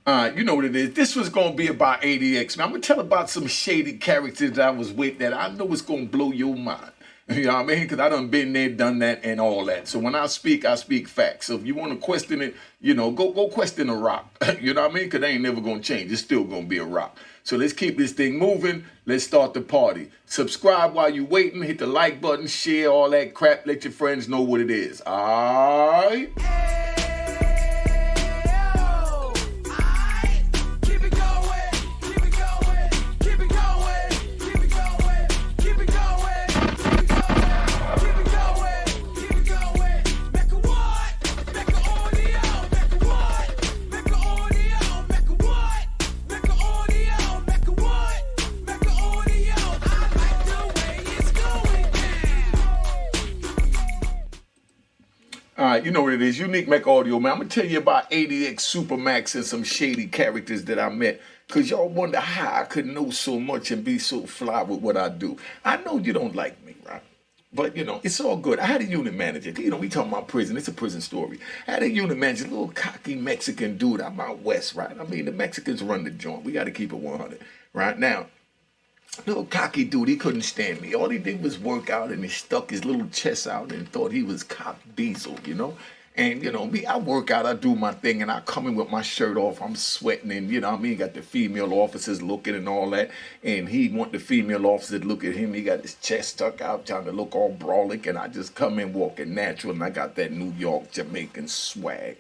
You know what it is. This was going to be about ADX. Man, I'm going to tell about some shady characters that I was with that I know it's going to blow your mind. You know what I mean? Because I done been there, done that, and all that. So when I speak facts. So if you want to question it, you know, go question a rock. You know what I mean? Because they ain't never going to change. It's still going to be a rock. So let's keep this thing moving. Let's start the party. Subscribe while you're waiting. Hit the like button, share all that crap. Let your friends know what it is. All right? All right, you know what it is. Unique Mecca Audio, man. I'm going to tell you about ADX Supermax and some shady characters that I met. Because y'all wonder how I could know so much and be so fly with what I do. I know you don't like me, right? But, you know, it's all good. I had a unit manager. You know, we talking about prison. It's a prison story. I had a unit manager, a little cocky Mexican dude. I'm out west, right? I mean, the Mexicans run the joint. We got to keep it 100, right? Now, little cocky dude, he couldn't stand me. All he did was work out and he stuck his little chest out and thought he was Cop Diesel, you know? And, you know, me, I work out, I do my thing, and I come in with my shirt off, I'm sweating, and, you know what I mean? Got the female officers looking and all that, and he want the female officers to look at him. He got his chest stuck out, trying to look all brawlic, and I just come in walking natural, and I got that New York Jamaican swag.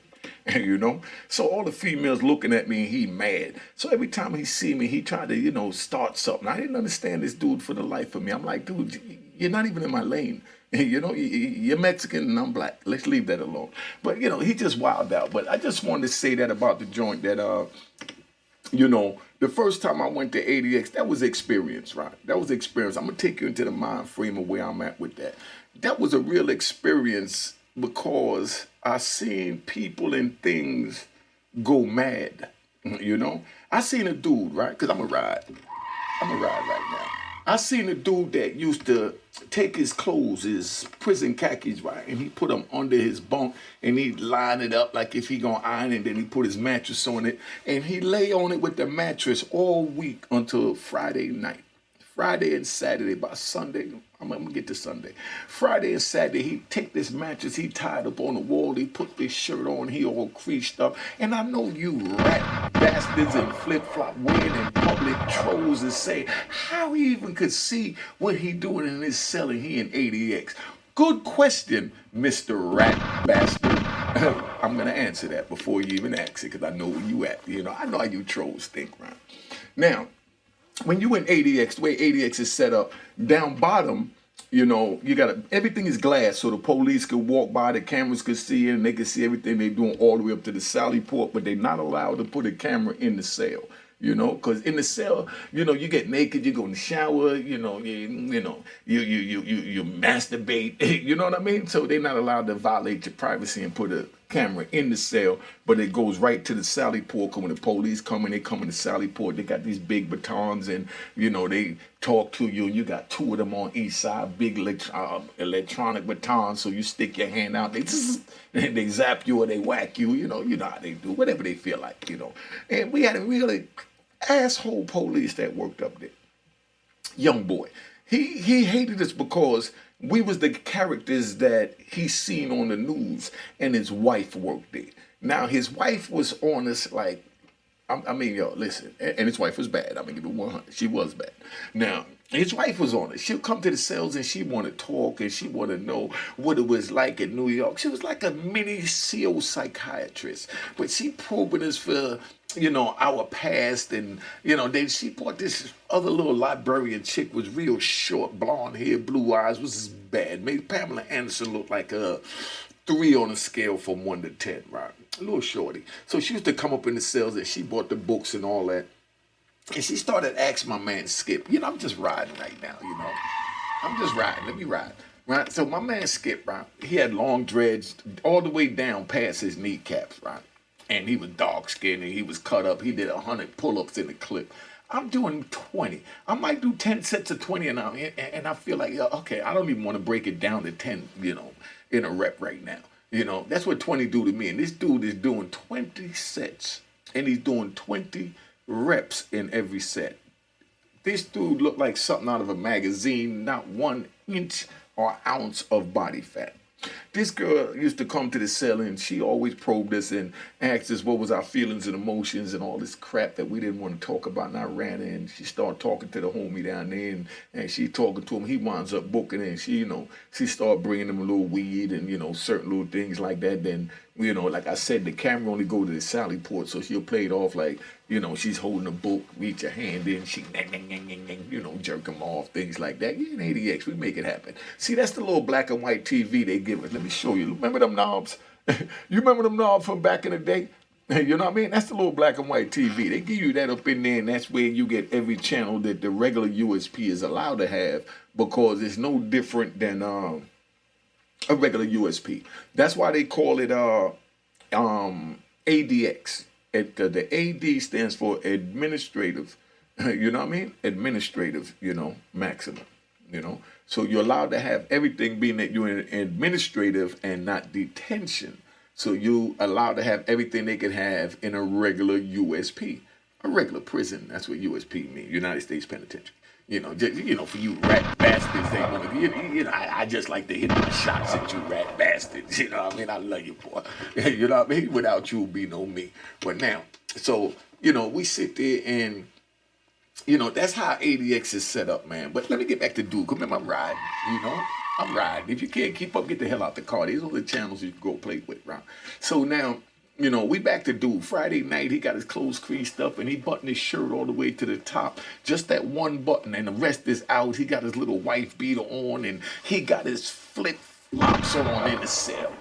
You know, so all the females looking at me, and he mad. So every time he see me, he tried to, you know, start something. I didn't understand this dude for the life of me. I'm like, dude, you're not even in my lane. You know, you're Mexican and I'm black. Let's leave that alone. But, you know, he just wilded out. But I just wanted to say that about the joint that, you know, the first time I went to ADX, that was experience, right? That was experience. I'm going to take you into the mind frame of where I'm at with that. That was a real experience because I seen people and things go mad, you know? I seen a dude, right? Because I'm a ride right now. I seen a dude that used to take his clothes, his prison khakis, right? And he put them under his bunk and he'd line it up like if he gonna iron it, and then he put his mattress on it. And he lay on it with the mattress all week until Friday night. Friday and Saturday, by Sunday, I'm gonna get to Sunday. Friday and Saturday, he'd take this mattress, he tied up on the wall, he put this shirt on, he all creased up. And I know you rat bastards and flip-flop wearing in public trolls and say how he even could see what he doing in his cell and he in ADX. Good question, Mr. Rat Bastard. I'm gonna answer that before you even ask it, because I know where you at. You know, I know how you trolls think, right? Now, when you in ADX, the way ADX is set up, down bottom, you know, you got everything is glass, so the police could walk by, the cameras could see it, and they could see everything they're doing all the way up to the Sally port, but they're not allowed to put a camera in the cell. You know, because in the cell, you know, you get naked, you go in the shower, you know, you masturbate, you know what I mean? So they're not allowed to violate your privacy and put a camera in the cell, but it goes right to the Sally port. When the police come in, they come in the Sally port, they got these big batons and, you know, they talk to you, and you got two of them on each side, big electronic batons, so you stick your hand out, they zap you or they whack you, you know how they do, whatever they feel like, you know. And we had a really asshole police that worked up there. Young boy. He hated us because we was the characters that he seen on the news, and his wife worked there. Now, his wife was on us like, I mean, yo, listen, and his wife was bad. I'm gonna give it 100. She was bad. Now, his wife was on it. She'll come to the cells and she want to talk and she want to know what it was like in New York. She was like a mini CO psychiatrist, but she probing us for, you know, our past. And, you know, she brought this other little librarian chick, was real short, blonde hair, blue eyes, was bad. Made Pamela Anderson look like a 3 on a scale from 1 to 10, right? A little shorty. So she used to come up in the cells and she bought the books and all that. And she started asking my man Skip, you know, I'm just riding right now, you know. I'm just riding, let me ride. Right? So my man Skip, right, he had long dreads all the way down past his kneecaps, right? And he was dark skinned and he was cut up. He did 100 pull-ups in the clip. I'm doing 20. I might do 10 sets of 20 and I feel like, okay, I don't even want to break it down to 10, you know, in a rep right now. You know, that's what 20 do to me. And this dude is doing 20 sets and he's doing 20 reps in every set. This dude looked like something out of a magazine, not 1 inch or ounce of body fat. This girl used to come to the cell and she always probed us and asked us what was our feelings and emotions and all this crap that we didn't want to talk about. And I ran in. She started talking to the homie down there and she talking to him. He winds up booking it and she, she started bringing him a little weed and, certain little things like that. Then, like I said, the camera only go to the Sally port, so she'll play it off like, she's holding a book, reach her hand in, she, jerk him off, things like that. Yeah, in ADX, we make it happen. See, that's the little black and white TV they give us. Let me show you. Remember them knobs? You remember them knobs from back in the day? You know what I mean? That's the little black and white TV. They give you that up in there, and that's where you get every channel that the regular USP is allowed to have, because it's no different than a regular USP. That's why they call it ADX. The AD stands for administrative, you know what I mean? Administrative, maximum, So you're allowed to have everything being that you're in administrative and not detention. So you allowed to have everything they could have in a regular USP, a regular prison. That's what USP means, United States Penitentiary. For you rat bastards, they want to, I just like to hit my shots at you rat bastards. You know what I mean? I love you, boy. You know what I mean? Without you, be no me. But now, so, we sit there and, that's how ADX is set up, man. But let me get back to Duke. Remember, I'm riding, I'm riding. If you can't keep up, get the hell out the car. These are the channels you can go play with, right? So now, we back to Dude. Friday night, he got his clothes creased up and he buttoned his shirt all the way to the top. Just that one button, and the rest is out. He got his little wife beater on and he got his flip-flops on in the cell.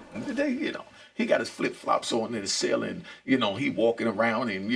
He got his flip-flops on in the cell and, he walking around and,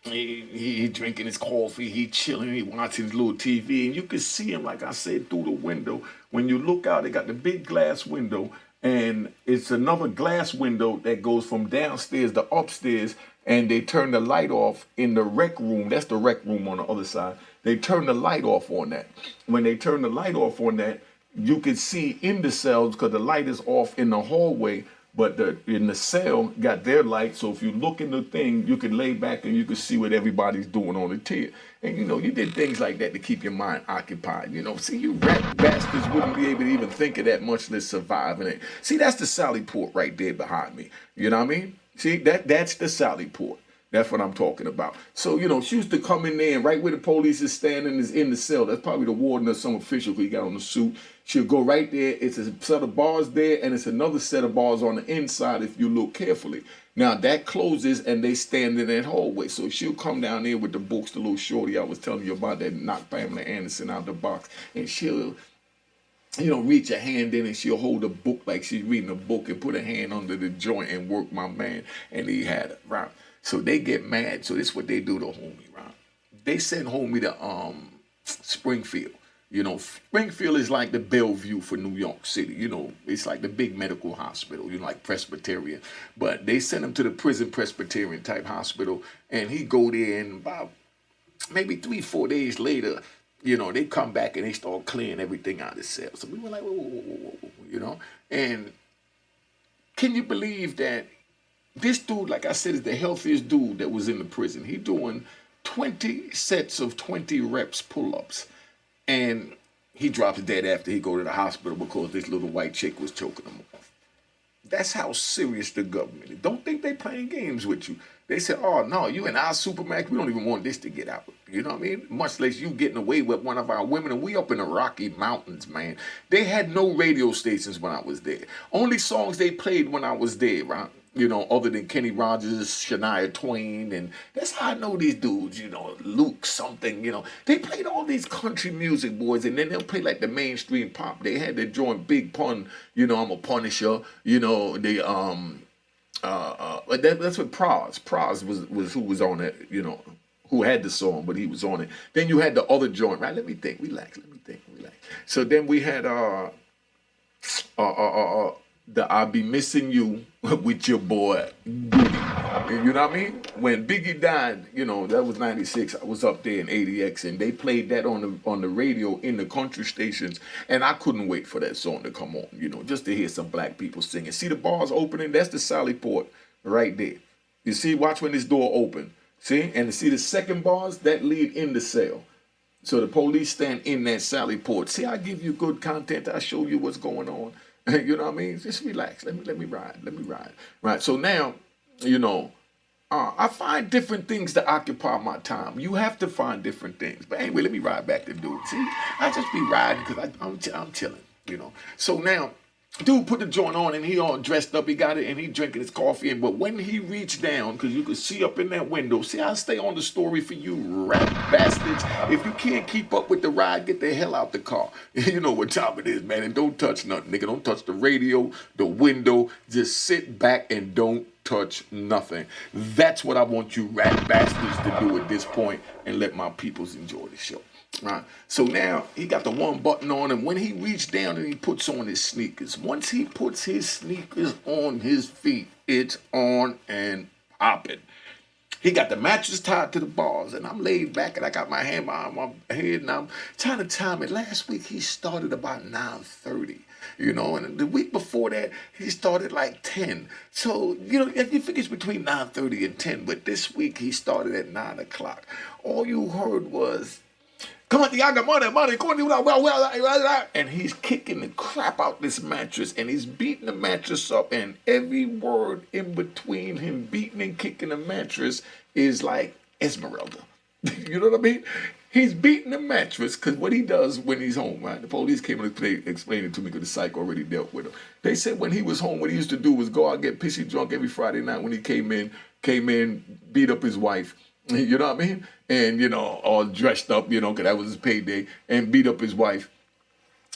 he drinking his coffee, he chilling, he watching his little TV. And you can see him, like I said, through the window. When you look out, they got the big glass window. And it's another glass window that goes from downstairs to upstairs, and they turn the light off in the rec room. That's the rec room on the other side. They turn the light off on that. When they turn the light off on that, you can see in the cells because the light is off in the hallway, but in the cell got their light. So if you look in the thing, you can lay back and you can see what everybody's doing on the tier. And you did things like that to keep your mind occupied. See, you rat bastards wouldn't be able to even think of that, much less surviving it. See, that's the Sally Port right there behind me. You know what I mean? See, that's the Sally Port. That's what I'm talking about. So, she used to come in there and right where the police is standing is in the cell. That's probably the warden or some official who he got on the suit. She'll go right there. It's a set of bars there, and it's another set of bars on the inside if you look carefully. Now, that closes, and they stand in that hallway. So she'll come down there with the books, the little shorty I was telling you about that knocked Pamela Anderson out the box, and she'll reach her hand in and she'll hold a book like she's reading a book and put her hand under the joint and work my man, and he had it, right? So they get mad. So this is what they do to homie, right? They send homie to Springfield. Springfield is like the Bellevue for New York City. It's like the big medical hospital, like Presbyterian. But they send him to the prison Presbyterian type hospital, and he go there, and about maybe 3-4 days later, they come back and they start clearing everything out of the cell. So we were like, whoa. And can you believe that this dude, like I said, is the healthiest dude that was in the prison. He doing 20 sets of 20 reps pull-ups. And he drops dead after he go to the hospital because this little white chick was choking him off. That's how serious the government is. Don't think they playing games with you. They said, oh, no, you in our Supermax, we don't even want this to get out. You know what I mean? Much less you getting away with one of our women. And we up in the Rocky Mountains, man. They had no radio stations when I was there. Only songs they played when I was there, right? Other than Kenny Rogers, Shania Twain, and that's how I know these dudes, Luke something, They played all these country music, boys, and then they'll play like the mainstream pop. They had to join Big Pun, I'm a Punisher, that's what Pras was who was on it, who had the song, but he was on it. Then you had the other joint, right? Let me think, relax. So then we had, the I'll Be Missing You with your boy Biggie. You know what I mean? When Biggie died, that was 96. I was up there in ADX, and they played that on the radio in the country stations, and I couldn't wait for that song to come on, just to hear some black people singing. See the bars opening? That's the Sally Port right there. You see, watch when this door open. See, and see the second bars that lead in the cell. So the police stand in that sally port. See, I give you good content. I show you what's going on. You know what I mean? Just relax. Let me ride. Let me ride. Right. So now, you know, I find different things to occupy my time. You have to find different things. But anyway, let me ride back to dude. See, I just be riding because I'm chilling. You know. So now, dude put the joint on and he all dressed up. He got it and he drinking his coffee. And but when he reached down, because you could see up in that window, see, I stay on the story for you, rat bastards. If you can't keep up with the ride, get the hell out the car. You know what time it is, man. And don't touch nothing, nigga. Don't touch the radio, the window. Just sit back and don't touch nothing. That's what I want you rat bastards to do at this point and let my peoples enjoy the show. Right. So now he got the one button on, and when he reached down and he puts on his sneakers, once he puts his sneakers on his feet, it's on and popping. He got the mattress tied to the bars, and I'm laid back, and I got my hand behind my head, and I'm trying to time it. Last week he started about 9:30. You know, and the week before that, he started like 10. So, you know, you figure it's between 9:30 and 10, but this week he started at 9 o'clock. All you heard was, come on, I got money, and he's kicking the crap out this mattress, and he's beating the mattress up, and every word in between him beating and kicking the mattress is like Esmeralda. You know what I mean? He's beating the mattress because what he does when he's home, right? The police came and explained it to me because the psych already dealt with him. They said when he was home, what he used to do was go out and get pissy drunk every Friday night when he came in, beat up his wife. You know what I mean? And, you know, all dressed up, you know, because that was his payday, and beat up his wife.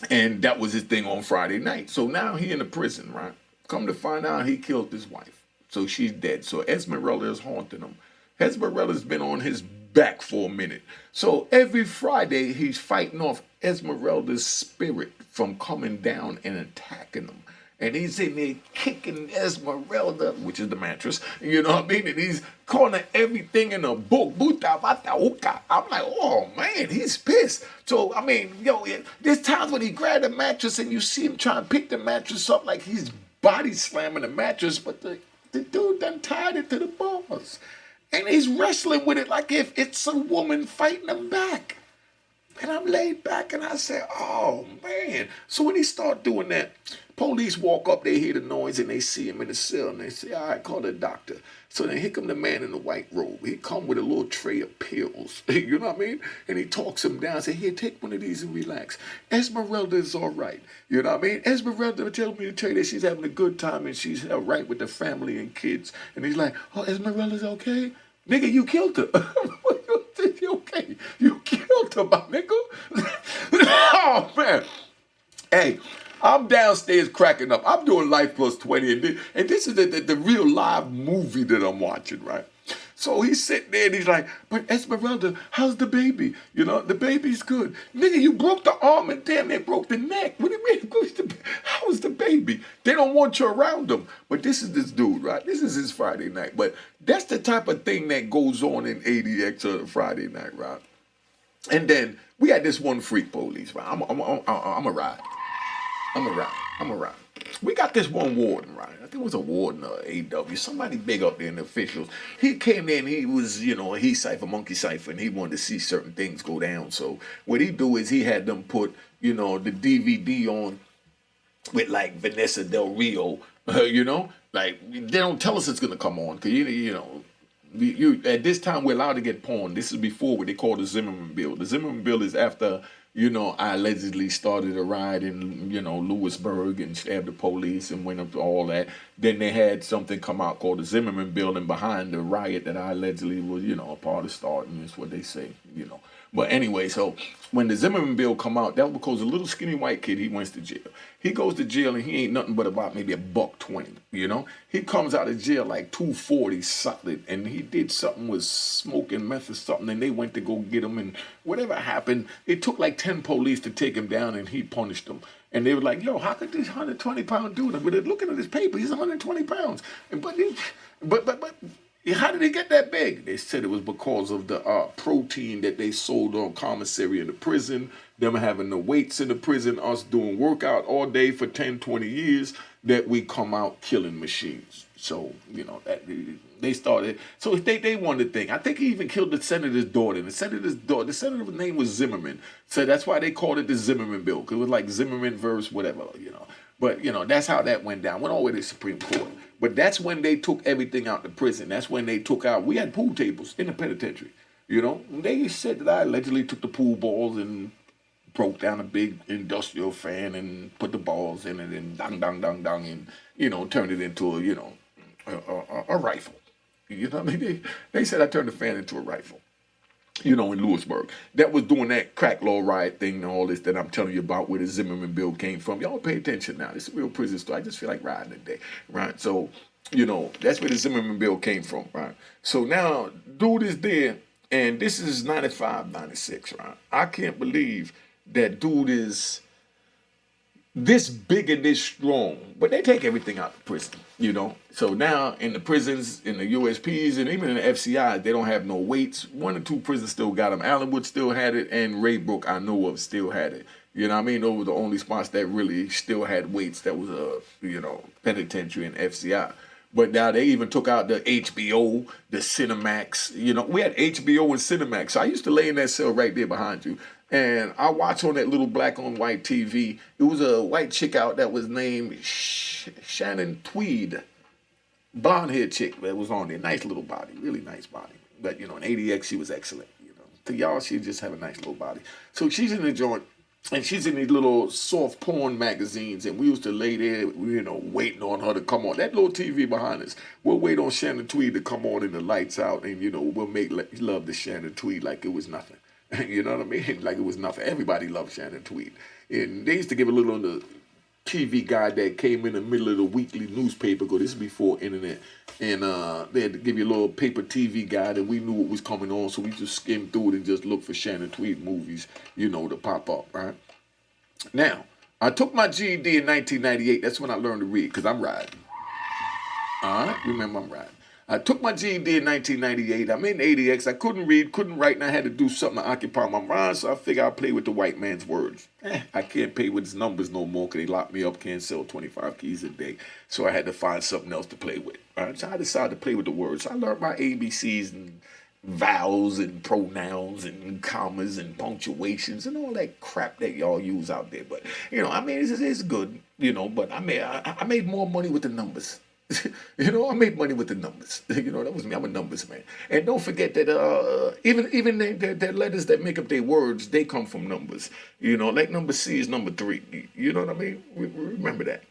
And that was his thing on Friday night. So now he in the prison, right? Come to find out he killed his wife. So she's dead. So Esmeralda is haunting him. Esmeralda's been on his back for a minute. So every Friday he's fighting off Esmeralda's spirit from coming down and attacking him. And he's in there kicking Esmeralda, which is the mattress, you know what I mean? And he's calling everything in a book. I'm like, oh man, he's pissed. So, I mean, yo, there's times when he grabbed the mattress and you see him trying to pick the mattress up like he's body slamming the mattress, but the dude done tied it to the bars. And he's wrestling with it like if it's a woman fighting him back. And I'm laid back and I said, oh man. So when he start doing that, police walk up, they hear the noise and they see him in the cell and they say, all right, call the doctor. So then here come the man in the white robe. He come with a little tray of pills, you know what I mean? And he talks him down, say, here, take one of these and relax. Esmeralda is all right, you know what I mean? Esmeralda tells me to tell you that she's having a good time and she's all right with the family and kids. And he's like, oh, Esmeralda's okay? Nigga, you killed her. Okay, you killed her, my nigga. Oh, man. Hey, I'm downstairs cracking up. I'm doing Life Plus 20, and this is the real live movie that I'm watching, right? So he's sitting there and he's like, but Esmeralda, how's the baby? You know, the baby's good. Nigga, you broke the arm and damn near broke the neck. What do you mean? How is the baby? They don't want you around them. But this is this dude, right? This is his Friday night. But that's the type of thing that goes on in ADX on Friday night, right? And then we had this one freak police, right? I'm a ride. We got this one warden, right? I think it was a warden or AW, somebody big up there in the officials. He came in, he was, you know, he cipher, monkey cipher, and he wanted to see certain things go down. So what he do is he had them put, you know, the DVD on with like Vanessa Del Rio, you know? Like, they don't tell us it's going to come on, because, you know, at this time we're allowed to get porn. This is before what they call the Zimmerman Bill. The Zimmerman Bill is after, you know, I allegedly started a riot in, you know, Lewisburg and stabbed the police and went up to all that. Then they had something come out called the Zimmerman Bill, and behind the riot that I allegedly was, you know, a part of starting, is what they say, you know. But anyway, so when the Zimmerman Bill come out, that was because a little skinny white kid, he went to jail. He goes to jail and he ain't nothing but about maybe $1.20, you know. He comes out of jail like 240 solid, and he did something with smoking meth or something, and they went to go get him, and whatever happened, it took like 10 police to take him down, and he punished them. And they were like, yo, how could this 120-pound dude, but they're looking at his paper, he's 120 pounds. But how did he get that big? They said it was because of the protein that they sold on commissary in the prison, them having the weights in the prison, us doing workout all day for 10, 20 years, that we come out killing machines. So, you know, that They started. So they won the thing. I think he even killed the senator's daughter. The senator's name was Zimmerman. So that's why they called it the Zimmerman bill, because it was like Zimmerman versus whatever. But that's how that went down. Went all the way to the Supreme Court. But that's when they took everything out the prison. That's when they took out. We had pool tables in the penitentiary. They said that I allegedly took the pool balls and broke down a big industrial fan and put the balls in it and dong dong dong dong and turned it into a rifle. I mean, they said I turned the fan into a rifle. In Lewisburg. That was doing that crack law riot thing and all this that I'm telling you about, where the Zimmerman bill came from. Y'all pay attention now. It's a real prison story. I just feel like riding today, right? So, that's where the Zimmerman bill came from, right? So now, dude is there, and this is 95, 96, right? I can't believe that dude is this big and this strong, but they take everything out of prison, So now in the prisons, in the USPs, and even in the FCIs, they don't have no weights. 1 or 2 prisons still got them. Allenwood still had it, and Raybrook, I know of, still had it. Those were the only spots that really still had weights that was penitentiary and FCI. But now they even took out the HBO, the Cinemax. We had HBO and Cinemax. So I used to lay in that cell right there behind you. And I watched on that little black on white TV. It was a white chick out that was named Shannon Tweed. Blonde haired chick that was on there. Nice little body. Really nice body. But, in ADX, she was excellent. To y'all, she just have a nice little body. So she's in the joint. And she's in these little soft porn magazines, and we used to lay there, waiting on her to come on. That little TV behind us, we'll wait on Shannon Tweed to come on and the lights out, and, we'll make love to Shannon Tweed like it was nothing. You know what I mean? Like it was nothing. Everybody loved Shannon Tweed. And they used to give a little on the TV guide that came in the middle of the weekly newspaper, because this is before internet. And they had to give you a little paper TV guide, and we knew what was coming on, so we just skimmed through it and just looked for Shannon Tweed movies, to pop up, right? Now, I took my GED in 1998. That's when I learned to read, because I'm riding. All right? Remember, I'm riding. I took my GED in 1998. I'm in ADX. I couldn't read, couldn't write, and I had to do something to occupy my mind, so I figured I'd play with the white man's words. I can't pay with his numbers no more, because they locked me up, can't sell 25 keys a day. So I had to find something else to play with. All right? So I decided to play with the words. I learned my ABCs and vowels and pronouns and commas and punctuations and all that crap that y'all use out there. But, it's good, but I made more money with the numbers. I made money with the numbers. That was me. I'm a numbers man. And don't forget that even the letters that make up their words, they come from numbers. Like number C is number 3. You know what I mean? Remember that.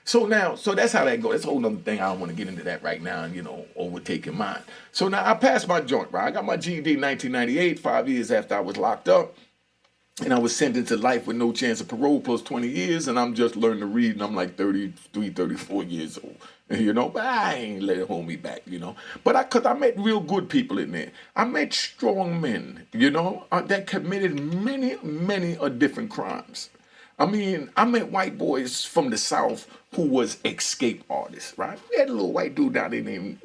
So that's how that goes. That's a whole other thing. I don't want to get into that right now and, overtaking mine. So now I passed my joint, right? I got my GED in 1998, 5 years after I was locked up. And I was sentenced to life with no chance of parole plus 20 years. And I'm just learning to read, and I'm like 33, 34 years old. But I ain't let it hold me back, But because I met real good people in there. I met strong men, that committed many, many different crimes. I met white boys from the South who was escape artists, right? We had a little white dude down there named,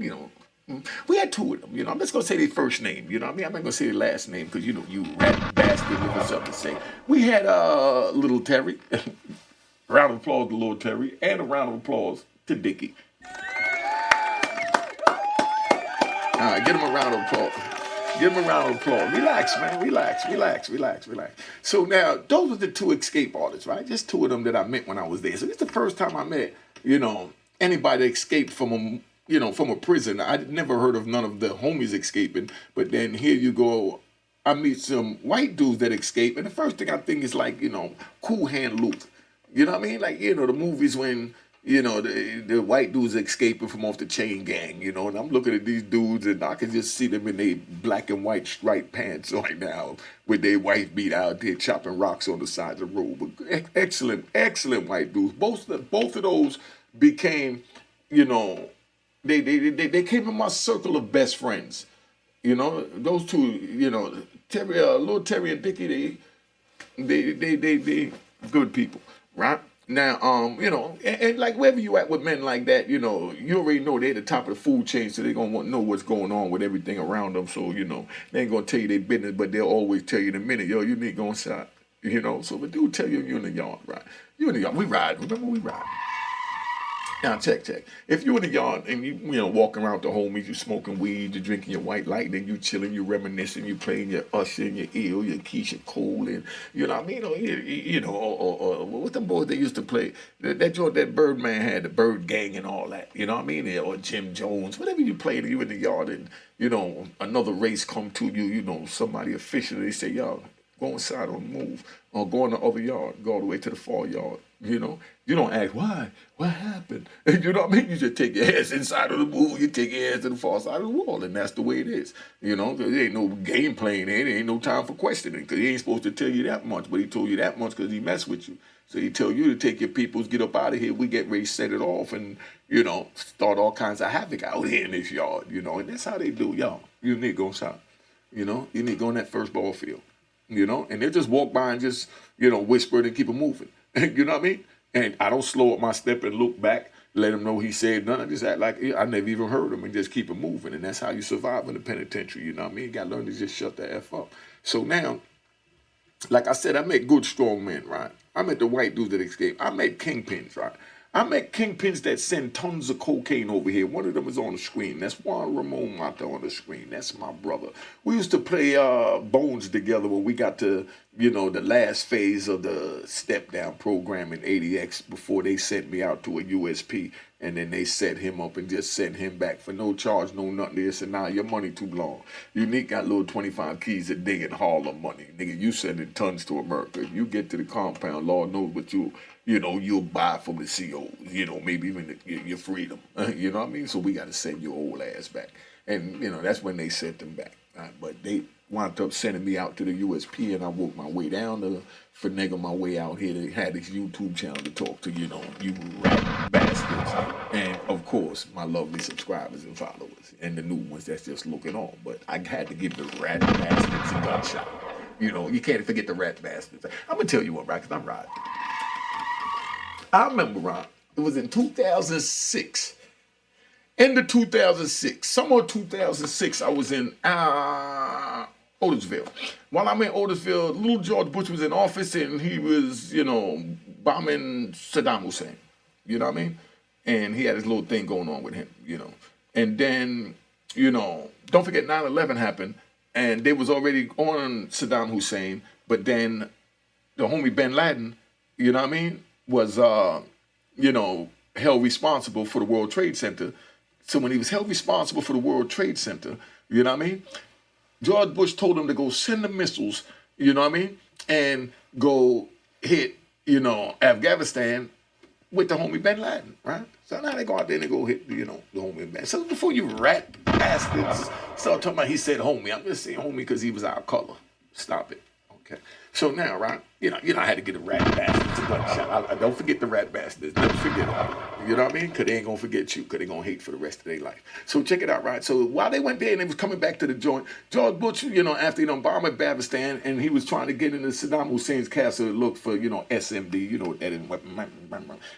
we had 2 of them, I'm just going to say their first name, I'm not going to say their last name because, you rat bastard with something to say. We had Little Terry, round of applause to Little Terry, and a round of applause to Dickie. All right, give him a round of applause. Give him a round of applause. Relax, man. Relax. So now, those were the 2 escape artists, right? Just 2 of them that I met when I was there. So this is the first time I met, anybody that escaped from a prison. I'd never heard of none of the homies escaping. But then here you go, I meet some white dudes that escape. And the first thing I think is like, Cool Hand Luke. You know what I mean? Like, the movies when, the white dudes escaping from off the chain gang, and I'm looking at these dudes and I can just see them in their black and white striped pants right now with their wife beat out there chopping rocks on the sides of the road. But excellent white dudes. Both of those became, they came in my circle of best friends. Those 2, Terry, little Terry and Dickie, they good people, right? Now, and like wherever you at with men like that, you already know they're at the top of the food chain, so they're going to want to know what's going on with everything around them. So, they ain't going to tell you their business, but they'll always tell you in a minute, yo, you need to go inside, So, but dude tell you you're in the yard, right? You're in the yard. We ride. Remember, we ride. Now check. If you're in the yard and you walking around with the homies, you smoking weed, you drinking your white lightning, you chilling, you reminiscing, you playing your Usher and your Eel, your Keisha Cole, and you know what I mean, or what them boys they used to play that joint that Birdman had, the Bird Gang and all that, you know what I mean, or Jim Jones, whatever you played, you in the yard and another race come to you, somebody officially they say y'all go inside on the move or go in the other yard, go all the way to the far yard. You don't ask why, what happened. You know what I mean? You just take your ass inside of the move, you take your ass to the far side of the wall, and that's the way it is. There ain't no game playing there. There ain't no time for questioning because he ain't supposed to tell you that much, but he told you that much because he messed with you. So he tell you to take your peoples, get up out of here. We get ready to set it off and, start all kinds of havoc out here in this yard, and that's how they do. Y'all, you need to go inside. You need to go in that first ball field, and they just walk by and just, whisper and keep it moving. You know what I mean? And I don't slow up my step and look back, let him know he said nothing. I just act like I never even heard him and just keep it moving. And that's how you survive in the penitentiary. You know what I mean? You got to learn to just shut the F up. So now, like I said, I met good, strong men, right? I met the white dudes that escaped. I met kingpins, right? I met kingpins that send tons of cocaine over here. One of them is on the screen. That's Juan Ramon Matta on the screen. That's my brother. We used to play Bones together when we got to, the last phase of the step-down program in ADX before they sent me out to a USP. And then they set him up and just sent him back for no charge, no nothing. They said, nah, your money too long. Unique got little 25 keys a day in Harlem money. Nigga, you sending tons to America. If you get to the compound, Lord knows what you'll buy from the COs, maybe even your freedom. You know what I mean? So we got to send your old ass back. And, that's when they sent them back. But they wound up sending me out to the USP, and I worked my way down to finagle my way out here. They had this YouTube channel to talk to, you rat bastards. And, of course, my lovely subscribers and followers. And the new ones that's just looking on. But I had to give the rat bastards a gunshot. You can't forget the rat bastards. I'm going to tell you what, right, because I'm riding. I remember, Ron, it was in 2006. End of 2006. Summer of 2006, I was in Otisville. While I'm in Otisville, little George Bush was in office and he was, bombing Saddam Hussein. You know what I mean? And he had his little thing going on with him, And then, don't forget 9/11 happened and they was already on Saddam Hussein, but then the homie bin Laden, you know what I mean, was, held responsible for the World Trade Center. So when he was held responsible for the World Trade Center, you know what I mean, George Bush told him to go send the missiles, you know what I mean, and go hit, Afghanistan with the homie bin Laden, right? So now they go out there and they go hit, the homie bin Laden. So before you rat bastards start talking about he said homie, I'm just saying homie because he was our color. Stop it. Okay. So now, right, I had to get a rat bastards a gunshot. I don't forget the rat bastards. Never forget them. You know what I mean? Because they ain't going to forget you. Because they're going to hate for the rest of their life. So check it out, right? So while they went there and they was coming back to the joint, George Bush, after he bombed Afghanistan and he was trying to get into Saddam Hussein's castle to look for, SMD, that didn't weapon.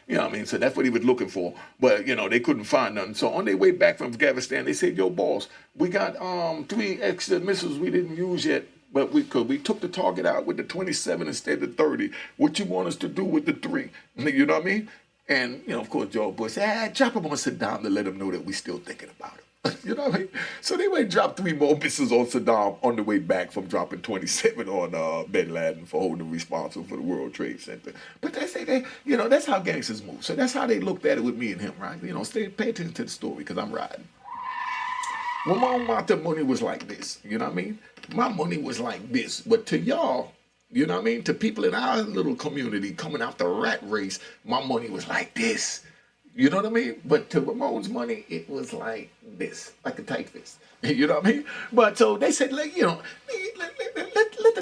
You know what I mean? So that's what he was looking for. But, they couldn't find nothing. So on their way back from Afghanistan, they said, yo, boss, we got 3 extra missiles we didn't use yet. But we took the target out with the 27 instead of 30. What you want us to do with the 3? You know what I mean? And, of course, George Bush said, Chapo Matta sit down to let them know that we still thinking about him. You know what I mean? So they went drop 3 more missiles on Saddam on the way back from dropping 27 on bin Laden for holding him responsible for the World Trade Center. But that's how gangsters move. So that's how they looked at it with me and him, right? Pay attention to the story because I'm riding. Ramon Matta money was like this, you know what I mean? My money was like this, but to y'all, you know what I mean? To people in our little community coming out the rat race, my money was like this, you know what I mean? But to Ramon's money, it was like this, like a tight fist, you know what I mean? But so they said, let the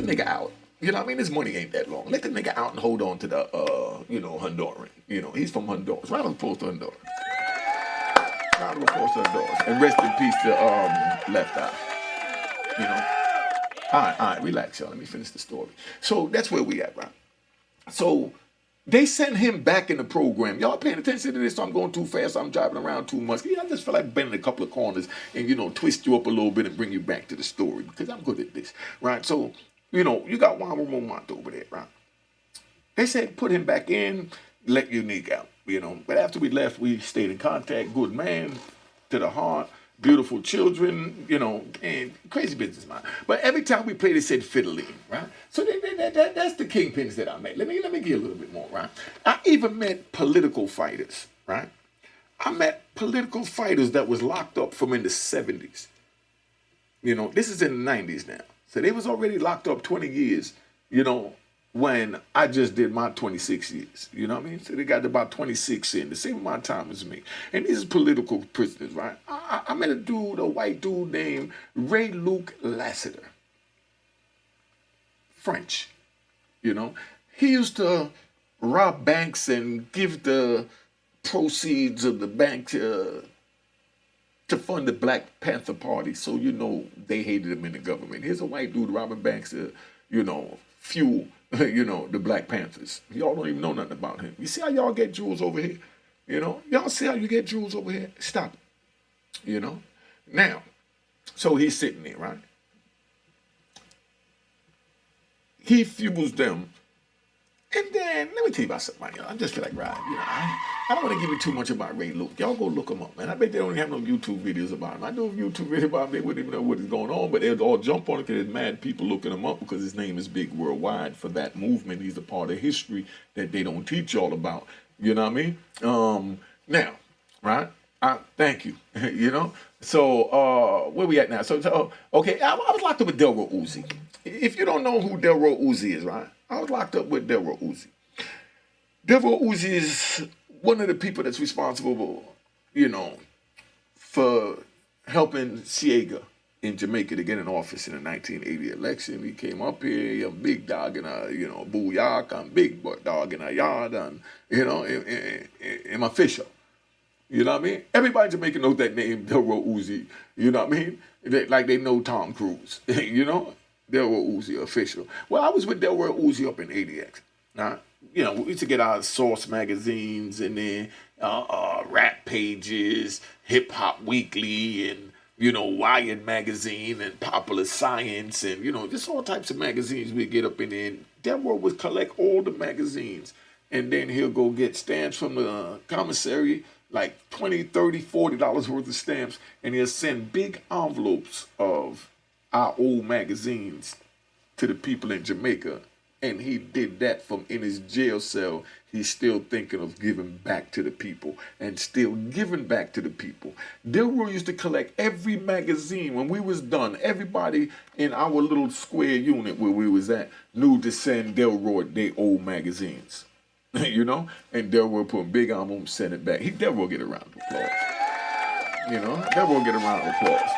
nigga out. You know what I mean? His money ain't that long. Let the nigga out and hold on to the, Honduran. He's from Honduras. Round of applause to Honduras. Round of applause to Honduras. And rest in peace to Left Eye. All right, relax, y'all. Let me finish the story. So that's where we at, right? So they sent him back in the program. Y'all paying attention to this? So I'm going too fast. I'm driving around too much. I just feel like bending a couple of corners and, twist you up a little bit and bring you back to the story because I'm good at this, right? So, you got Juan Ramon Matta over there, right? They said put him back in. let Unique out, you know. But after we left, we stayed in contact. Good man to the heart, beautiful children, you know, and crazy businessman. But every time we played, they said fiddling, right? So that's the kingpins that I met. Let me give a little bit more, right? I even met political fighters, right? I met political fighters that was locked up from in the 70s. You know, this is in the 90s now. So they was already locked up 20 years, you know, when I just did my 26 years. You know what I mean? So they got about 26 in, the same amount of time as me. And these are political prisoners, right? I met a white dude named Ray Luke Lassiter. French, you know. He used to rob banks and give the proceeds of the bank to fund the Black Panther Party. So, you know, they hated him in the government. Here's a white dude robbing banks to, you know, fuel, you know, the Black Panthers. Y'all don't even know nothing about him. You see how y'all get jewels over here? You know, y'all see how you get jewels over here? Stop it, you know? Now, so he's sitting there, right? He fuels them. And then, let me tell you about something. I just feel like riding. You know, I don't want to give you too much about Ray Luke. Y'all go look him up, man. I bet they don't even have no YouTube videos about him. I know YouTube videos about him, they wouldn't even know what is going on, but they'll all jump on it because there's mad people looking him up because his name is big worldwide for that movement. He's a part of history that they don't teach y'all about. You know what I mean? Now, right? Thank you. You know? So, where we at now? So okay, I was locked up with Delroy Uzi. If you don't know who Delroy Uzi is, right? I was locked up with Delroy Uzi. Delroy Uzi is one of the people that's responsible, you know, for helping Siega in Jamaica to get in office in the 1980 election. He came up here, a big dog in a, you know, booyah, and big dog in a yard, and, you know, I'm official. You know what I mean? Everybody in Jamaica knows that name, Delroy Uzi. You know what I mean? Like they know Tom Cruise. You know? Delroy Uzi, official. Well, I was with Delroy Uzi up in ADX. You know, we used to get our Source magazines and then rap pages, Hip Hop Weekly, and, you know, Wired magazine and Popular Science, and, you know, just all types of magazines we get up in there. And Delroy would collect all the magazines, and then he'll go get stamps from the commissary, like $20, $30, $40 worth of stamps, and he'll send big envelopes of our old magazines to the people in Jamaica. And he did that from in his jail cell. He's still thinking of giving back to the people and still giving back to the people. Delroy used to collect every magazine. When we was done, everybody in our little square unit where we was at knew to send Delroy their old magazines. You know? And Delroy put a big envelope and send it back. Delroy get a round of applause. You know? Delroy get a round of applause.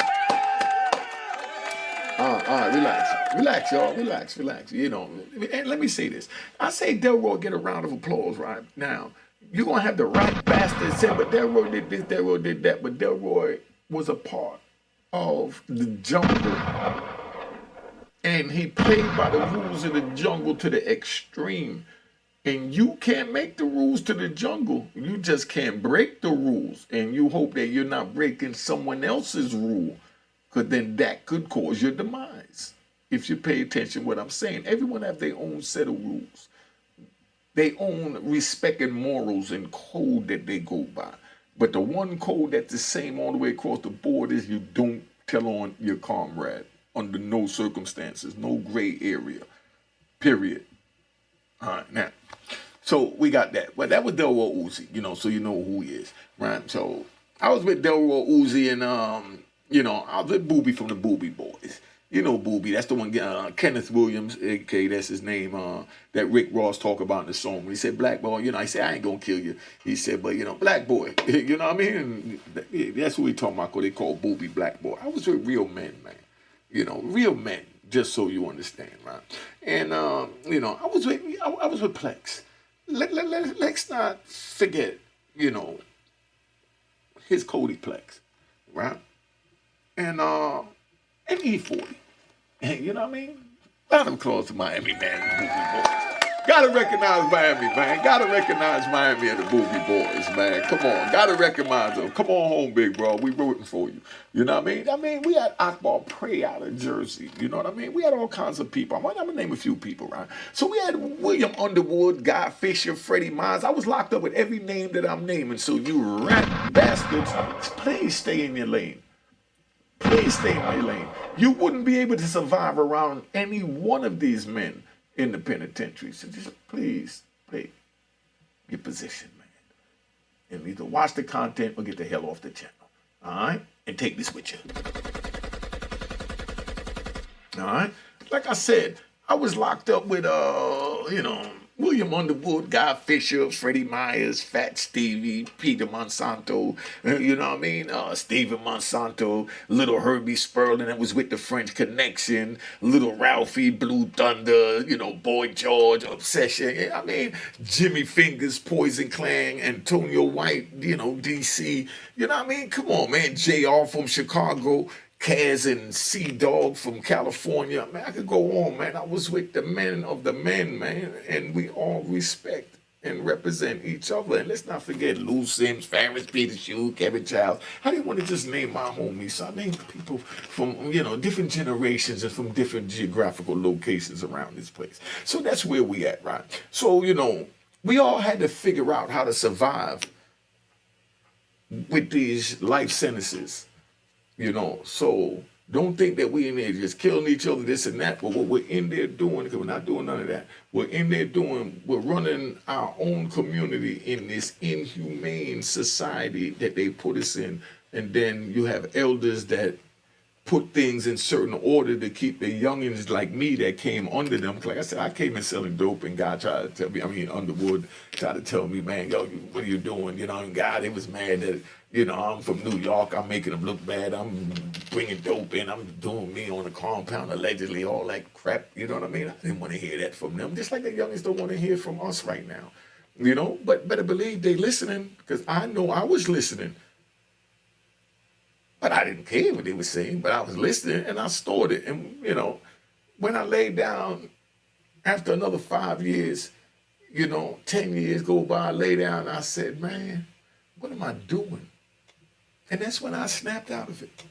Relax, y'all. Relax. You know, and let me say this. I say Delroy get a round of applause right now. You're going to have the right bastard say, but Delroy did this, Delroy did that. But Delroy was a part of the jungle. And he played by the rules of the jungle to the extreme. And you can't make the rules to the jungle. You just can't break the rules. And you hope that you're not breaking someone else's rule. Because then that could cause your demise. If you pay attention to what I'm saying, everyone have their own set of rules. They own respect and morals and code that they go by. But the one code that's the same all the way across the board is you don't tell on your comrade under no circumstances, no gray area, period. All right, now, so we got that. Well, that was Delroy Uzi, you know, so you know who he is, right? So I was with Delroy Uzi and, you know, I was with Booby from the Booby Boys. You know Booby, that's the one, Kenneth Williams, a.k.a. that's his name, that Rick Ross talk about in the song. When he said, black boy, you know, I said, I ain't gonna kill you. He said, but, you know, black boy, you know what I mean? And that's who we talking about, they call Booby black boy. I was with real men, man. You know, real men, just so you understand, right? And, you know, I was with Plex. Let's not forget, you know, his Cody Plex, right? And E40. You know what I mean? Round of applause to Miami, man. Gotta recognize Miami, man. Gotta recognize Miami and the Boogie Boys, man. Come on. Gotta recognize them. Come on home, big bro. We rooting for you. You know what I mean? We had Akbar Prey out of Jersey. You know what I mean? We had all kinds of people. I'm going to name a few people, right? So we had William Underwood, Guy Fisher, Freddie Myers. I was locked up with every name that I'm naming. So you rat bastards, please stay in your lane. Please stay in your lane. You wouldn't be able to survive around any one of these men in the penitentiary. So just please, play your position, man. And either watch the content or get the hell off the channel. All right? And take this with you. All right? Like I said, I was locked up with, William Underwood, Guy Fisher, Freddie Myers, Fat Stevie, Peter Monsanto, you know what I mean? Steven Monsanto, Little Herbie Sperling that was with the French Connection, Little Ralphie, Blue Thunder, Boy George, Obsession, I mean, Jimmy Fingers, Poison Clan, Antonio White, DC, you know what I mean? Come on, man, JR from Chicago, Kaz and C-Dog from California. Man, I could go on, man. I was with the men of the men, man. And we all respect and represent each other. And let's not forget Lou Sims, Ferris Peter Shue, Kevin Childs. I didn't want to just name my homies. So I named people from, different generations and from different geographical locations around this place. So that's where we at, right? So, we all had to figure out how to survive with these life sentences. So don't think that we in there just killing each other, this and that. But what we're in there doing, because we're not doing none of that, we're running our own community in this inhumane society that they put us in. And then you have elders that put things in certain order to keep the youngins like me that came under them. Like I said, I came in selling dope and God tried to tell me, Underwood tried to tell me, man, yo, what are you doing? And God, it was mad that, I'm from New York, I'm making them look bad, I'm bringing dope in, I'm doing me on the compound, allegedly, all that crap, you know what I mean? I didn't want to hear that from them, just like the youngins don't want to hear from us right now, But better believe they listening, because I know I was listening. But I didn't care what they were saying, but I was listening and I stored it. And, when I laid down after another 5 years, 10 years go by, I lay down and I said, man, what am I doing? And that's when I snapped out of it,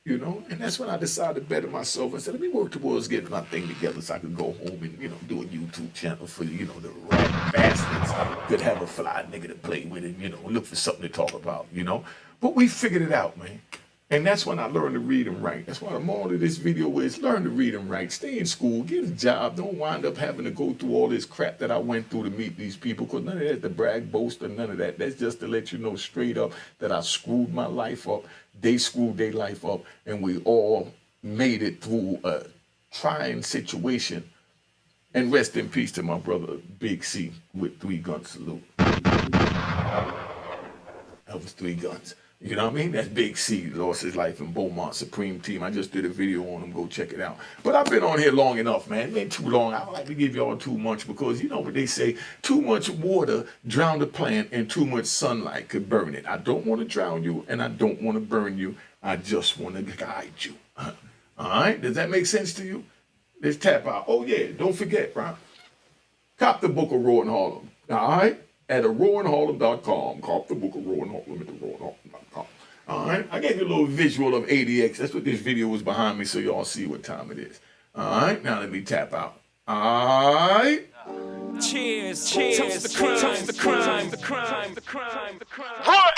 and that's when I decided to better myself and said, let me work towards getting my thing together so I could go home and, do a YouTube channel for, the rat bastards could have a fly nigga to play with and, look for something to talk about, But we figured it out, man. And that's when I learned to read and write. That's why the moral of this video is learn to read and write. Stay in school, get a job. Don't wind up having to go through all this crap that I went through to meet these people, because none of that's to brag, boast, or none of that. That's just to let you know straight up that I screwed my life up. They screwed their life up, and we all made it through a trying situation. And rest in peace to my brother, Big C, with 3 gun salute. That was 3 guns. You know what I mean? That's Big C, lost his life in Beaumont Supreme Team. I just did a video on him. Go check it out. But I've been on here long enough, man. It ain't too long. I don't like to give y'all too much because you know what they say, too much water drown the plant and too much sunlight could burn it. I don't want to drown you and I don't want to burn you. I just want to guide you. All right? Does that make sense to you? Let's tap out. Oh, yeah. Don't forget, right? Cop the book of Roaring Harlem. All right? At roaringharlem.com. Cop the book of Roaring Harlem at roaringharlem.com. All right? I gave you a little visual of ADX. That's what this video was behind me so y'all see what time it is. All right? Now let me tap out. All right? Cheers. Cheers. Toast the crime. Toast the crime. The crime. The crime. The crime. What?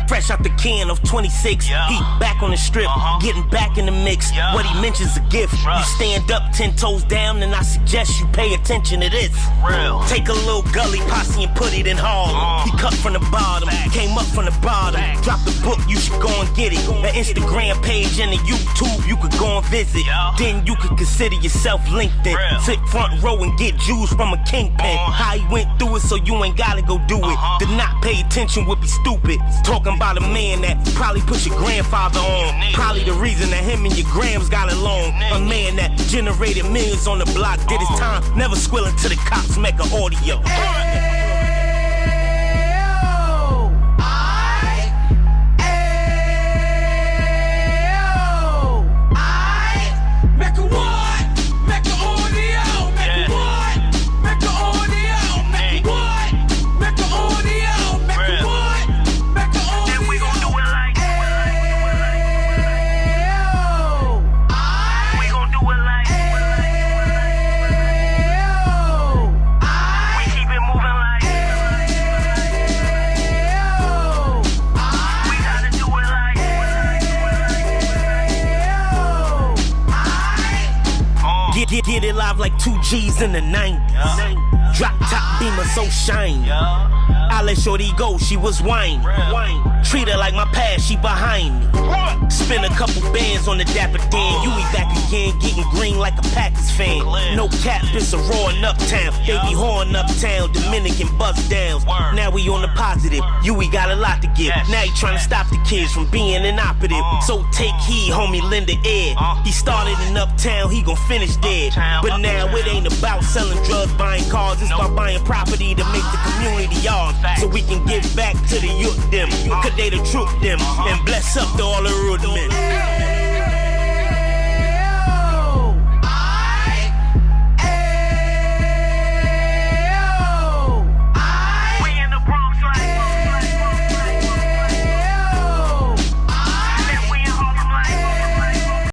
Fresh out the can of 26, yeah. He back on the strip, getting back in the mix. Yeah. What he mentions a gift. You stand up 10 toes down, and I suggest you pay attention to this. Real. Take a little gully posse and put it in Harlem. He cut from the bottom, came up from the bottom. Drop the book, you should go and get it. An Instagram page and a YouTube you could go and visit. Then you could consider yourself LinkedIn. Sit front row and get Jews from a kingpin. How he went through it so you ain't gotta go do it. To not pay attention would be stupid. Talking about a man that probably put your grandfather on. Probably the reason that him and your grams got along. A man that generated millions on the block, did his time, never squilling to the cops, Mecca audio. Get it live like 2 G's in the 90s. Drop top beamer so shiny. I let shorty go, she was whining. Treat her like my past, she behind me. Spend a couple bands on the Dapper Dan. You be back again, getting green like a Packers fan. No cap, it's a raw in Uptown. They be horn Uptown, Dominican bust downs. Now we on the positive, we got a lot to give. Now he trying to stop the kids from being inoperative. So take heed, homie, lend an ear. He started in Uptown, he gon' finish dead. But now it ain't about selling drugs, buying cars. It's about buying property to make the community yours. So we can give back to the youth them. Cause they the truth them. And bless up to all the root men.